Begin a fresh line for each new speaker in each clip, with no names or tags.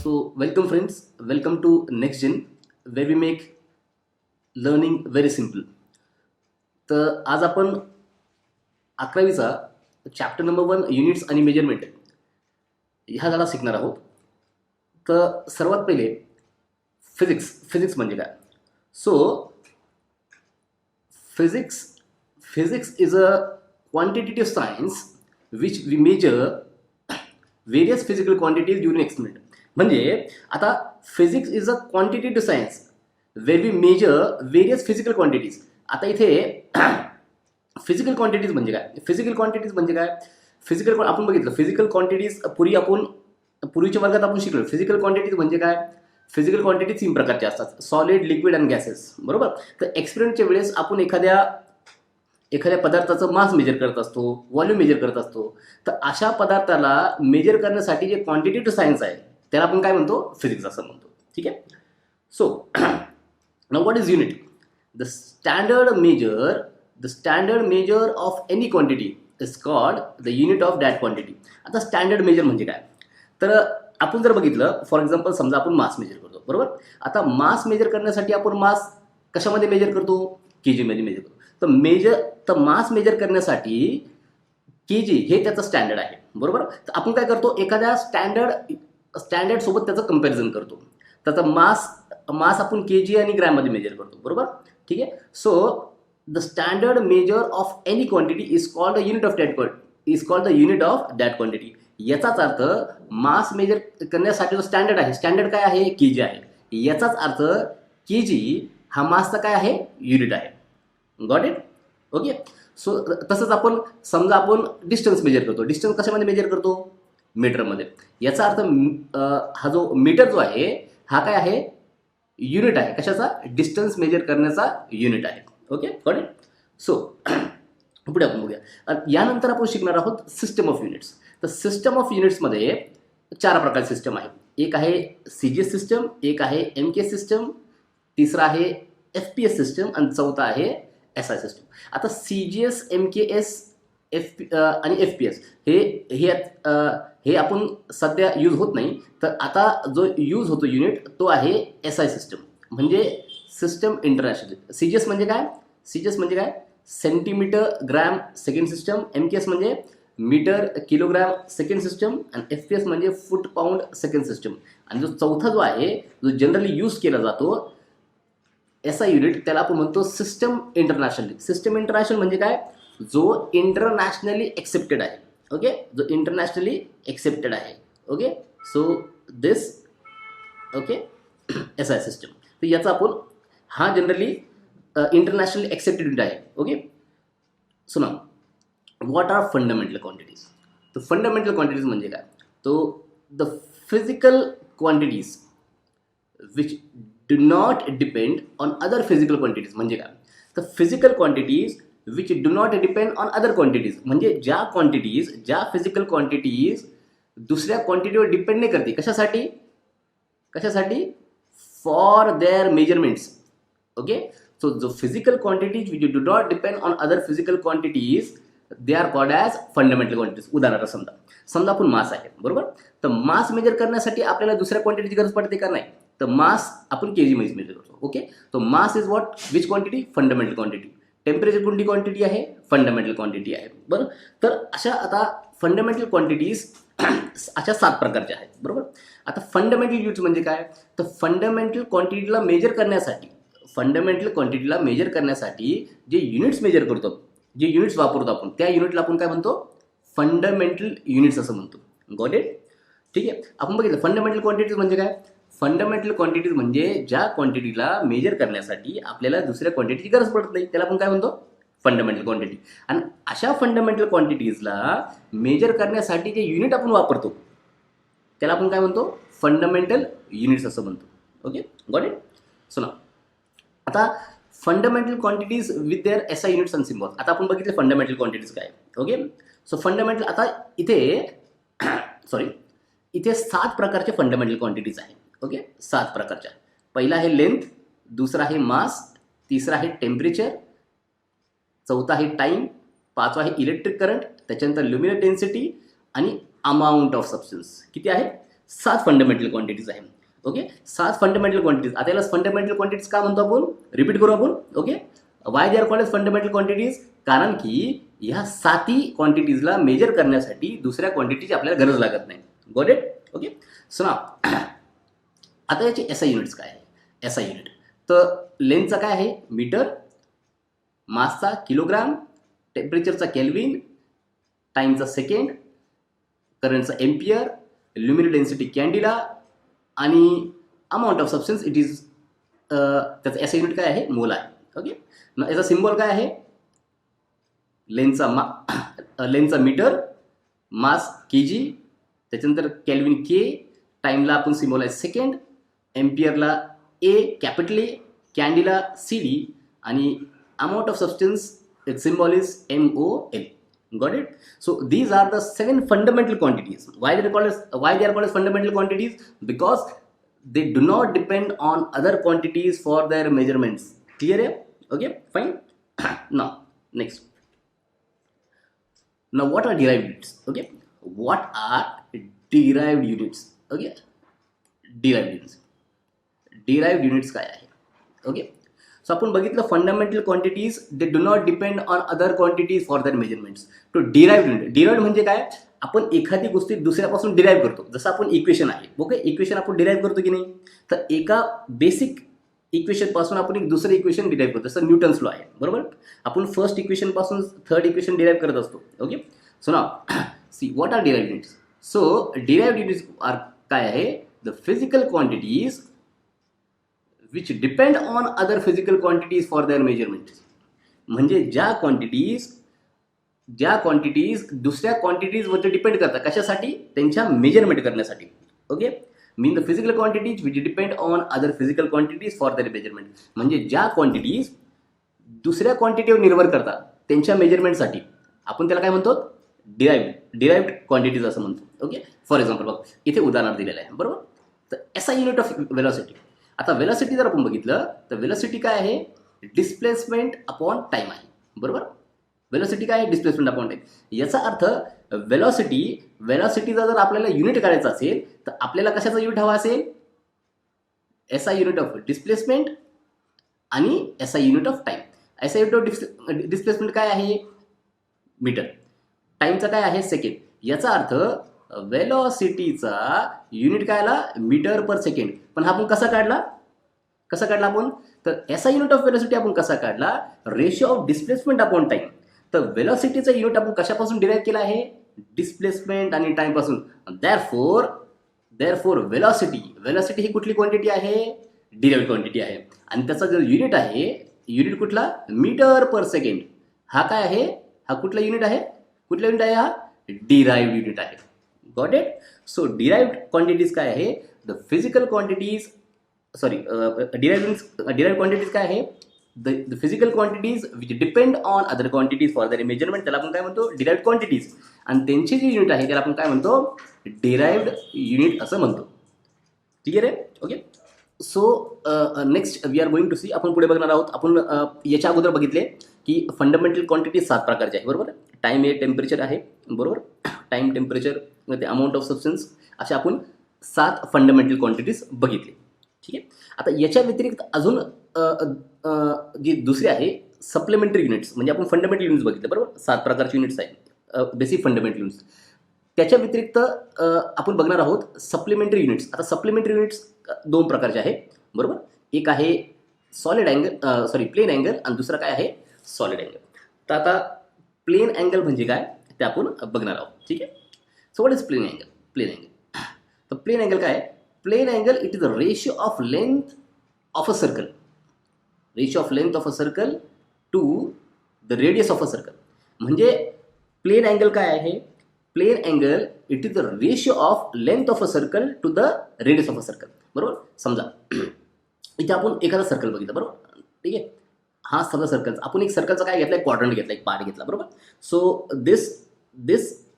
So, welcome friends, welcome to Next Gen, where we make learning very simple. तर आज आपण 11वीचा chapter number 1 units आणि measurement ह्या धडा शिकणार आहोत. तर सर्वात पहिले फिजिक्स म्हणजे काय. So physics is a quantitative science which we measure various physical quantities during experiment. म्हणजे आता physics is a quantitative science where we measure various physical quantities. आता इथे फिजिकल क्वांटिटीज म्हणजे काय. फिजिकल आपण बघितलं फिजिकल क्वांटिटीज पूर्वीच्या वर्गात आपण शिकलो. फिजिकल क्वांटिटीज म्हणजे काय. फिजिकल क्वांटिटीज 3 प्रकारचे असतात, सॉलिड, लिक्विड आणि गॅसेस, बरोबर. तर एक्सपेरिमेंटच्या वेळेस आपण एखाद्या पदार्थाचं मास मेजर करत असतो, व्हॉल्यूम मेजर करत असतो. तर अशा पदार्थाला मेजर करण्यासाठी जे क्वांटिटेटिव्ह सायन्स आहे त्याला आपण काय म्हणतो, फिजिक्स असं म्हणतो. ठीक आहे. So now what is unit. The standard measure of any quantity is called the unit of that quantity. आता स्टँडर्ड मेजर म्हणजे काय. तर आपण जर बघितलं, फॉर एक्झाम्पल समजा आपण मास मेजर करतो, बरोबर. आता मास मेजर करण्यासाठी आपण मास कशामध्ये मेजर करतो, केजी मध्ये मेजर करतो. तर मास मेजर करण्यासाठी केजी हे त्याचं स्टँडर्ड आहे, बरोबर. तर आपण काय करतो, एखाद्या स्टँडर्ड सोबत त्याचं कंपॅरिझन करतो. त्याचा मास आपण केजी आणि ग्रॅममध्ये मेजर करतो, बरोबर. ठीक आहे. So the standard measure of any quantity is called the unit of that quantity. याचाच अर्थ मास मेजर करण्यासाठी जो स्टँडर्ड आहे, स्टँडर्ड काय आहे, केजी आहे. याचाच अर्थ केजी हा मासचा काय आहे, युनिट आहे. Got it. ओके. सो तसंच आपण समजा आपण डिस्टन्स मेजर करतो. डिस्टन्स कशामध्ये मेजर करतो, मीटरमध्ये. याचा अर्थ हा जो मीटर जो आहे हा काय आहे, युनिट आहे. कशाचा, डिस्टन्स मेजर करण्याचा युनिट आहे. Okay, got it. सो पुढे आपण बघूया. यानंतर आपण शिकणार आहोत सिस्टम ऑफ युनिट्स. तर सिस्टम ऑफ युनिट्समध्ये 4 प्रकारचे सिस्टम आहे. एक आहे CGS सिस्टम, एक आहे MKS सिस्टम, तिसरा आहे FPS सिस्टम आणि चौथा आहे SI सिस्टम. आता CGS, MKS आणि FPS हे आपण सध्या यूज होत नाही. तर आता जो यूज होतो युनिट तो आहे SI सिस्टम, म्हणजे सिस्टम इंटरनॅशनल. CGS म्हणजे काय, centimetre gram second system. MKS म्हणजे मीटर किलोग्रॅम सेकंड सिस्टम आणि FPS म्हणजे फूट पाऊंड सेकंड सिस्टम. आणि जो चौथा जो आहे, जो जनरली यूज केला जातो SI युनिट, त्याला आपण म्हणतो सिस्टम इंटरनॅशनल. सिस्टम इंटरनॅशनल म्हणजे काय, जो इंटरनॅशनली एक्सेप्टेड आहे. ओके, जो इंटरनॅशनली एक्सेप्टेड आहे. Okay. So this okay SI system. तर याचा आपण हा जनरली इंटरनॅशनली एक्सेप्टेड युनिट आहे. ओके. सो ना व्हॉट आर फंडामेंटल क्वांटिटीज. तर फंडामेंटल क्वांटिटीज म्हणजे काय, तो the physical quantities which do not depend on other physical quantities. म्हणजे काय, तर physical quantities which do not depend on other quantities. म्हणजे ज्या फिजिकल क्वांटिटीज दुसऱ्या क्वांटिटीवर डिपेंड नाही करते. कशासाठी, for their measurements. Okay. So जो physical quantities which do not depend on other physical quantities they are called as fundamental quantities. उदाहरणार्थ समजा आपण मास आहे, बरोबर. तर मास मेजर करण्यासाठी आपल्याला दुसऱ्या क्वांटिटीची गरज पडते का, नाही. तर मास आपण केजी मध्ये मेजर करतो. ओके. तो mass is which quantity, fundamental quantity. Temperature कोणती क्वांटिटी आहे, फंडामेंटल क्वांटिटी आहे, बरं. तर अशा आता फंडामेंटल क्वांटिटीज अशा 7 प्रकारच्या आहेत, बरोबर. आता फंडामेंटल युनिट्स म्हणजे काय, तर फंडामेंटल क्वांटिटीला मेजर करण्यासाठी जे युनिट्स वापरतो आपण, त्या युनिटला आपण काय म्हणतो, फंडामेंटल युनिट्स असं म्हणतो. Got it. ठीक आहे. आपण बघितलं फंडामेंटल क्वांटिटीज म्हणजे काय. फंडामेंटल क्वांटिटीज म्हणजे ज्या क्वांटिटीला मेजर करण्यासाठी आपल्याला दुसऱ्या क्वांटिटीची गरज पडत नाही, त्याला आपण काय म्हणतो, फंडामेंटल क्वांटिटी. आणि अशा फंडामेंटल क्वांटिटीजला मेजर करण्यासाठी जे युनिट आपण वापरतो त्याला आपण काय म्हणतो, फंडामेंटल युनिट्स असं म्हणतो. Okay, got it. सो ना आता fundamental quantities with their SI units and symbols. आता आपण बघितले फंडामेंटल क्वांटिटीज काय. ओके. सो फंडामेंटल आता इथे 7 प्रकारचे फंडामेंटल क्वांटिटीज आहे. ओके, 7 प्रकारच्या. पहिला आहे लेंथ, दुसरा आहे मास, तिसरा आहे टेम्परेचर, चौथा आहे टाइम, 5वा आहे इलेक्ट्रिक करंट, त्याच्यानंतर ल्युमिनस डेन्सिटी आणि अमाऊंट ऑफ सबस्टन्स. किती आहे, 7 फंडामेंटल क्वांटिटीज आहे. Okay, 7 fundamental quantities. आता याला फंडामेंटल क्वांटिटीज का म्हणतो आपण, रिपीट करू आपण. Okay, why they are called as fundamental quantities, कारण की ह्या 7 क्वांटिटीजला मेजर करण्यासाठी दुसऱ्या क्वांटिटीची आपल्याला गरज लागत नाही. Got it. ओके, सो नाव आता याचे एसआय युनिट्स काय आहे. एसआय युनिट तर लेंथचा काय आहे मीटर, मासचा किलोग्राम, टेम्परेचरचा केल्विन, टाइमचा सेकंड, करंटचा एम्पियर, ल्युमिनरी डेन्सिटी कॅन्डिला आणि amount of substance it is, त्याचं एसआय युनिट काय आहे मोल आहे. ओके, याचा सिम्बॉल काय आहे, लेंथचा मीटर, मास केजी, त्याच्यानंतर केल्विन के, टाइमला आपण सिम्बॉल आहे सेकंड, एम्पियरला A capital A, candela C D आणि amount of substance it's symbol is MOL. Got it? So these are the 7 fundamental quantities. Why they are called as fundamental quantities? Because they do not depend on other quantities for their measurements. Clear here? Okay, fine. Now next. Now what are derived units? Okay, what are derived units? Okay, derived units काय आहे. Okay, so आपण बघितलं fundamental quantities they do not depend on other quantities for that measurements. तो derived unit, derived म्हणजे काय, आपण एखादी गोष्ट दुसऱ्यापासून डिराइव्ह करतो. जसं आपण इक्वेशन आहे, ओके, इक्वेशन आपण डिराइव्ह करतो की नाही, तर एका बेसिक इक्वेशन पासून आपण एक दुसरं इक्वेशन डिराइव्ह करतो. जसं न्यूटन्स लॉ आहे, बरोबर. आपण फर्स्ट इक्वेशन पासून थर्ड इक्वेशन डिराइव्ह करत असतो. Okay, so now see what are derived units. So derived units are काय आहे, the physical quantities which depend on other physical quantities for their measurements. म्हणजे ज्या क्वांटिटीज दुसऱ्या क्वांटिटीजवरती डिपेंड करतात, कशासाठी, त्यांच्या मेजरमेंट करण्यासाठी. Okay, mean the physical quantities which depend on other physical quantities for their measurement. म्हणजे ज्या क्वांटिटीज दुसऱ्या क्वांटिटीवर निर्भर करतात त्यांच्या मेजरमेंटसाठी आपण त्याला काय म्हणतो, डिराइव्ड क्वांटिटीज असं म्हणतो. ओके, फॉर एक्झाम्पल बघ इथे उदाहरण दिलेलं आहे, बरोबर. तर एसआय युनिट ऑफ वेलॉसिटी. आता वेलॉसिटी जर आपण बघितलं तर वेलॉसिटी काय आहे, डिस्प्लेसमेंट अपॉन टाइम आहे, बरोबर. वेलॉसिटी काय आहे, डिस्प्लेसमेंट अपॉन टाइम. याचा अर्थ वेलॉसिटीचा जर आपल्याला युनिट काढायचा असेल तर आपल्याला कशाचा युनिट हवा असेल, एसआय युनिट ऑफ डिस्प्लेसमेंट आणि SI unit of time. SI unit of displacement काय आहे मीटर, टाइमचा काय आहे सेकंड. याचा अर्थ वेलॉसिटीचा युनिट काय आला मीटर पर सेकंड. पण हा आपण कसा काढला आपण, तर एसआय युनिट ऑफ वेलॉसिटी आपण कसा काढला, ratio of displacement upon time. तर वेलॉसिटीचा युनिट आपण कशापासून डिराइव्ह केला आहे, डिस्प्लेसमेंट आणि टाइम पासून. देअरफॉर वेलॉसिटी ही कुठली क्वांटिटी आहे, डिराइव्ड क्वांटिटी आहे. आणि त्याचा जो युनिट आहे, युनिट कुठला, मीटर पर सेकंड. हा काय आहे, हा कुठला युनिट आहे हा डिराइव्ड युनिट आहे. Got it. So derived quantities काय आहे, the physical quantities, derived quantities काय आहे, the physical quantities which depend on other quantities for दर मेजरमेंट, त्याला आपण काय म्हणतो, डिराइव्ड क्वांटिटीज. आणि त्यांचे जे युनिट आहे त्याला आपण काय म्हणतो, डिराइव्ड युनिट असं म्हणतो. क्लिअर आहे. Okay, so next we are going to see, आपण पुढे बघणार आहोत. आपण याच्या अगोदर बघितले की फंडामेंटल क्वांटिटीज 7 प्रकारचे आहे, बरोबर. टाइम आहे, टेम्परेचर आहे, बरोबर. टाइम, टेम्परेचर, ते अमाऊंट ऑफ सबस्टन्स, अशा आपण 7 फंडामेंटल क्वांटिटीज बघितले. ठीक आहे. आता याच्या व्यतिरिक्त अजून जी दुसरी आहे सप्लिमेंटरी युनिट्स, म्हणजे आपण फंडामेंटल युनिट्स बघितले, बरोबर. 7 प्रकारचे युनिट्स आहेत, बेसिक फंडामेंटल युनिट्स. त्याच्या व्यतिरिक्त आपण बघणार आहोत सप्लिमेंटरी युनिट्स. आता सप्लिमेंटरी युनिट्स 2 प्रकारचे आहेत, बरोबर. एक आहे प्लेन अँगल आणि दुसरा काय आहे, सॉलिड अँगल. तर आता प्लेन अँगल म्हणजे काय ते आपण बघणार आहोत. ठीक आहे. So what is plane angle. तर प्लेन अँगल काय आहे, plane angle it is the ratio of length of a circle to the radius of a circle. म्हणजे प्लेन अँगल काय आहे, plane angle it is the ratio of length of a circle to the radius of a circle, बरोबर. समजा इथे आपण एखादा circle बघितलं, बरोबर. ठीक आहे. हा समजा सर्कल, आपण एक सर्कलचा काय घेतला, एक क्वाड्रंट घेतला, एक पार्ट घेतला, बरोबर. So this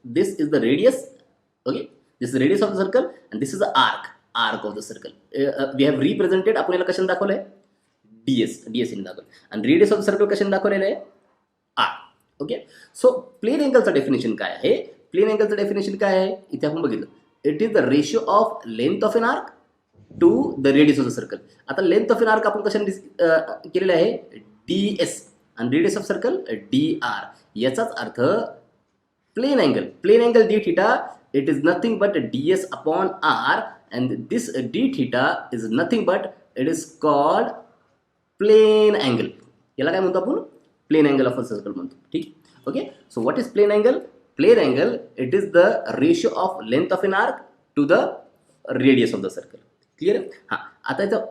is the radius. Okay, this is the radius of the circle and this is the arc of the circle. We have represented, आपण याला कशाने दाखवलं आहे, ds ने दाखवलं. आणि रेडियस ऑफ द सर्कल कशाने दाखवलेलं आहे, r. ओके. सो प्लेन अँगलचं डेफिनेशन काय आहे, प्लेन अँगलचं डेफिनेशन काय आहे, इथे आपण बघितलं it is the ratio of length of an arc to the radius of the circle. आता लेंथ ऑफ एन आर्क आपण कशाने केलेलं आहे, ds, आणि रेडियस ऑफ सर्कल dr. याचाच अर्थ plane angle d theta it is nothing but ds upon r, and this d theta is nothing but it is called plane angle. याला काय म्हणतो आपण, plane angle of a circle म्हणतो. ठीक. Okay. So what is plane angle? Plane angle it is the ratio of length of an arc to the radius of the circle. Clear? हां.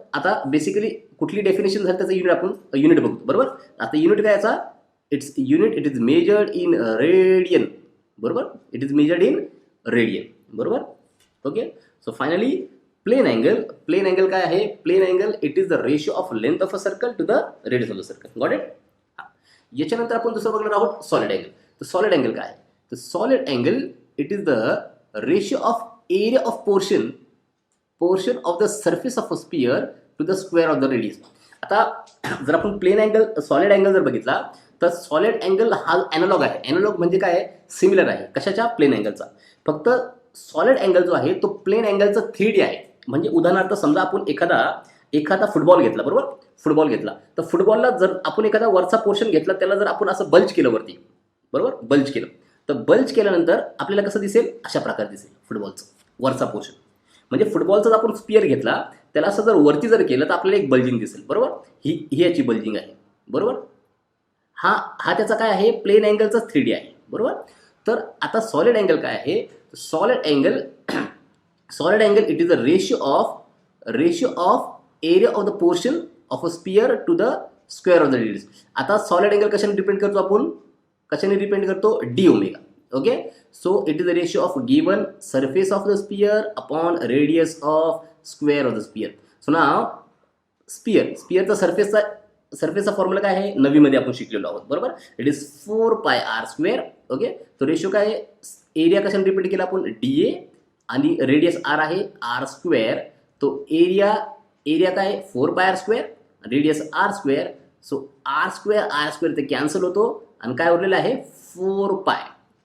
आता basically कुठली definition झाली त्याचं unit बघतो. बरोबर. आता युनिट काय याचा, it's unit it is measured in radian. बरोबर. It is measured in radian. बरोबर. Okay. So finally plane angle काय आहे, plane angle it is the ratio of length of a circle to the radius of the circle. Got it? याच्यानंतर आपण दुसरं बघणार आहोत solid angle. तर solid angle काय आहे, तर solid angle it is the ratio of area of portion of the surface of a sphere to the square of the radius. आता जर आपण प्लेन अँगल सॉलिड अँगल जर बघितला तर सॉलिड अँगल हा ॲनालॉग आहे. ॲनालॉग म्हणजे काय आहे, सिमिलर आहे. कशाच्या? प्लेन अँगलचा. फक्त सॉलिड अँगल जो आहे तो प्लेन अँगलचा 3D आहे. म्हणजे उदाहरणार्थ समजा आपण एखादा फुटबॉल घेतला. बरोबर. फुटबॉल घेतला तर फुटबॉलला जर आपण एखादा वरचा पोर्शन घेतला, त्याला जर आपण असं बल्ज केलं वरती, बरोबर, बल्ज केलं, तर बल्ज केल्यानंतर आपल्याला कसं दिसेल, अशा प्रकारे दिसेल फुटबॉलचं वरचा पोर्शन. म्हणजे फुटबॉलचा जर आपण स्पियर घेतला, त्याला असं जर वरती जर केलं तर आपल्याला एक बल्जिंग दिसेल. बरोबर. ही याची बल्जिंग आहे. बरोबर. हा त्याचा काय आहे, प्लेन अँगलचा 3D आहे. बरोबर. तर आता सॉलिड अँगल काय आहे, solid angle it is the ratio of area of the portion of a sphere to the square of the radius. आता सॉलिड अँगल कशाने डिपेंड करतो, आपण कशाने डिपेंड करतो, D omega. Okay. So it is the ratio of given surface of the sphere upon radius of square of the sphere. So now स्पियरचा सरफेसचा formula काय आहे, नवीमध्ये आपण शिकलेलो आहोत. बरोबर. It is 4πr². ओके. तो रेशिओ काय आहे, एरिया कशाने डिपेंड केला आपण, DA, आणि रेडियस r आहे r². तो एरिया काय 4πr², radius r². So r² ते कॅन्सल होतो आणि काय उरलेलं आहे 4π.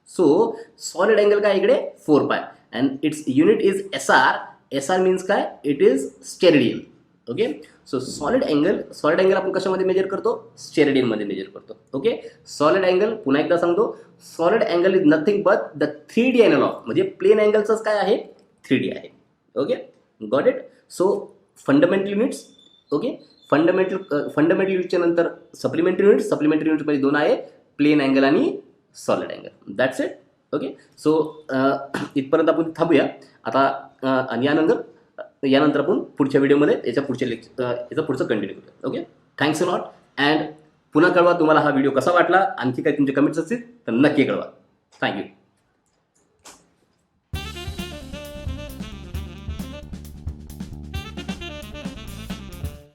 सो सॉलिड अँगल काय इकडे 4π, and it's unit is SR means काय, it is steradian. Okay. So solid angle आपण कशामध्ये मेजर करतो, स्टेरेडियनमध्ये मेजर करतो. ओके. सॉलिड अँगल पुन्हा एकदा सांगतो, solid angle is nothing but the 3D analogue. म्हणजे प्लेन अँगलचंच काय आहे, 3D आहे. Okay. Got it? So fundamental units. Okay. Fundamental युनिटच्या नंतर सप्लिमेंटरी युनिट्समध्ये 2 आहे, प्लेन अँगल आणि solid angle. That's it. Okay. So इथपर्यंत आपण थांबूया आता. आणि यानंतर आपण पुढच्या व्हिडिओमध्ये याचं पुढचं कंटिन्यू करूया. Okay. Thanks a lot. And पुन्हा कळवा तुम्हाला हा व्हिडिओ कसा वाटला. आणखी काही तुमचे कमेंट्स असतील तर नक्की कळवा. थँक्यू.